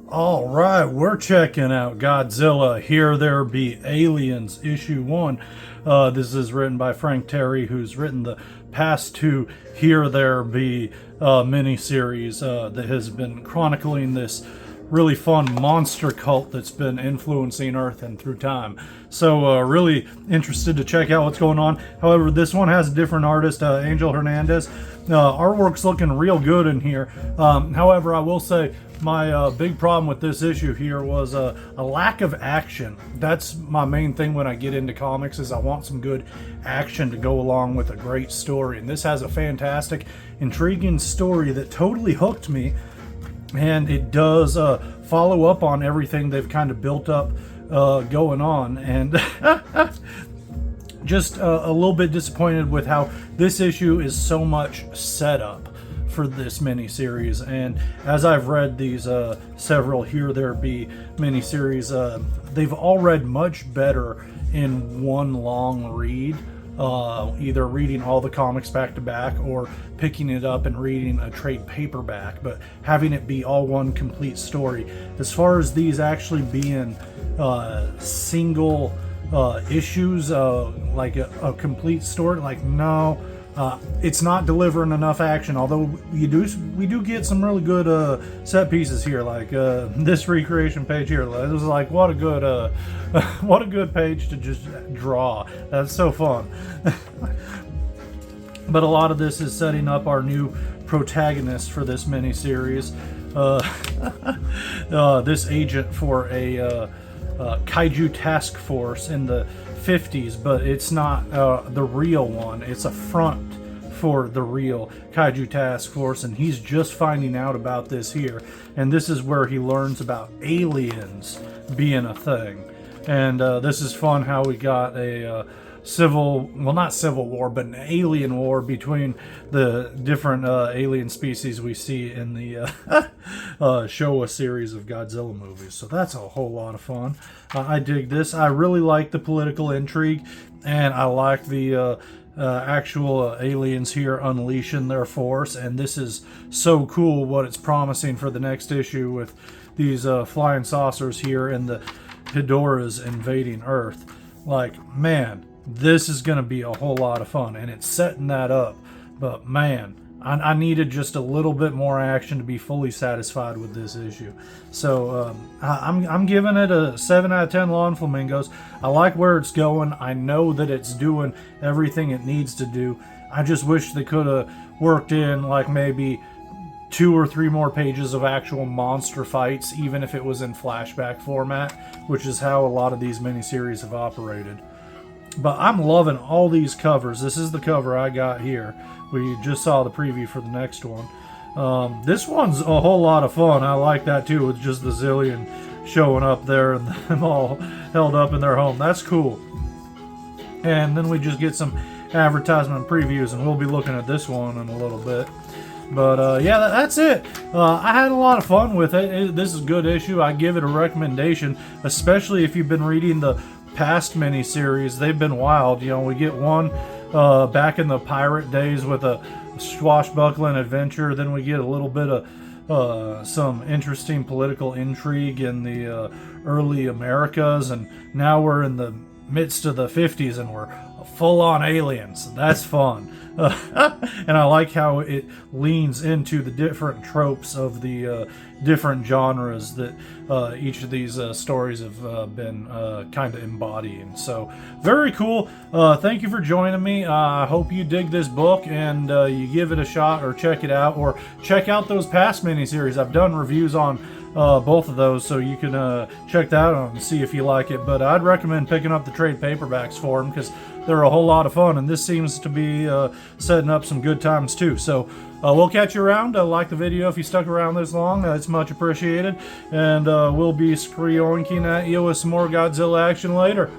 All right, we're checking out Godzilla, Here There Be Aliens, Issue 1. This is written by Frank Tieri, who's written the past two Here There Be miniseries that has been chronicling this really fun monster cult that's been influencing Earth and through time. So really interested to check out what's going on. However, this one has a different artist, Ángel Hernández. Artwork's looking real good in here. However, I will say my big problem with this issue here was a lack of action. That's my main thing when I get into comics, is I want some good action to go along with a great story. And this has a fantastic, intriguing story that totally hooked me. And it does follow up on everything they've kind of built up going on. And just a little bit disappointed with how this issue is so much setup for this miniseries. And as I've read these several Here There Be miniseries, they've all read much better in one long read. Either reading all the comics back to back or picking it up and reading a trade paperback, but having it be all one complete story. As far as these actually being single issues, like a complete story, like no, it's not delivering enough action. Although we do get some really good set pieces here, like this recreation page here. It was like, what a good what a good page to just draw. That's so fun. But a lot of this is setting up our new protagonist for this miniseries. This agent for a Kaiju task force in the 50s, but it's not the real one. It's a front for the real Kaiju task force, and he's just finding out about this here. And this is where he learns about aliens being a thing. And this is fun how we got a not civil war, but an alien war between the different alien species we see in the Showa series of Godzilla movies. So that's a whole lot of fun. I dig this. I really like the political intrigue, and I like the actual aliens here unleashing their force. And this is so cool what it's promising for the next issue with these flying saucers here and the Hidoras invading Earth. Like, man, this is going to be a whole lot of fun, and it's setting that up. But man, I needed just a little bit more action to be fully satisfied with this issue. So I'm giving it a 7 out of 10 lawn flamingos. I like where it's going. I know that it's doing everything it needs to do. I just wish they could have worked in like maybe 2 or 3 more pages of actual monster fights, even if it was in flashback format, which is how a lot of these miniseries have operated. But I'm loving all these covers. This is the cover I got here. We just saw the preview for the next one. This one's a whole lot of fun. I like that too, with just the Zillion showing up there and them all held up in their home. That's cool. And then we just get some advertisement previews, and we'll be looking at this one in a little bit. But yeah, that's it. I had a lot of fun with it. This is a good issue. I give it a recommendation, especially if you've been reading the past miniseries. They've been wild. You know, we get one back in the pirate days with a swashbuckling adventure. Then we get a little bit of some interesting political intrigue in the early Americas, and now we're in the midst of the 50s and we're full-on aliens. That's fun. And I like how it leans into the different tropes of the different genres that each of these stories have been kind of embodying. So very cool. Thank you for joining me. I hope you dig this book and you give it a shot, or check it out, or check out those past miniseries. I've done reviews on both of those, so you can check that out and see if you like it. But I'd recommend picking up the trade paperbacks for them, because they're a whole lot of fun, and this seems to be setting up some good times too. So we'll catch you around. Like the video if you stuck around this long. It's much appreciated, and we'll be screoinking at you with some more Godzilla action later.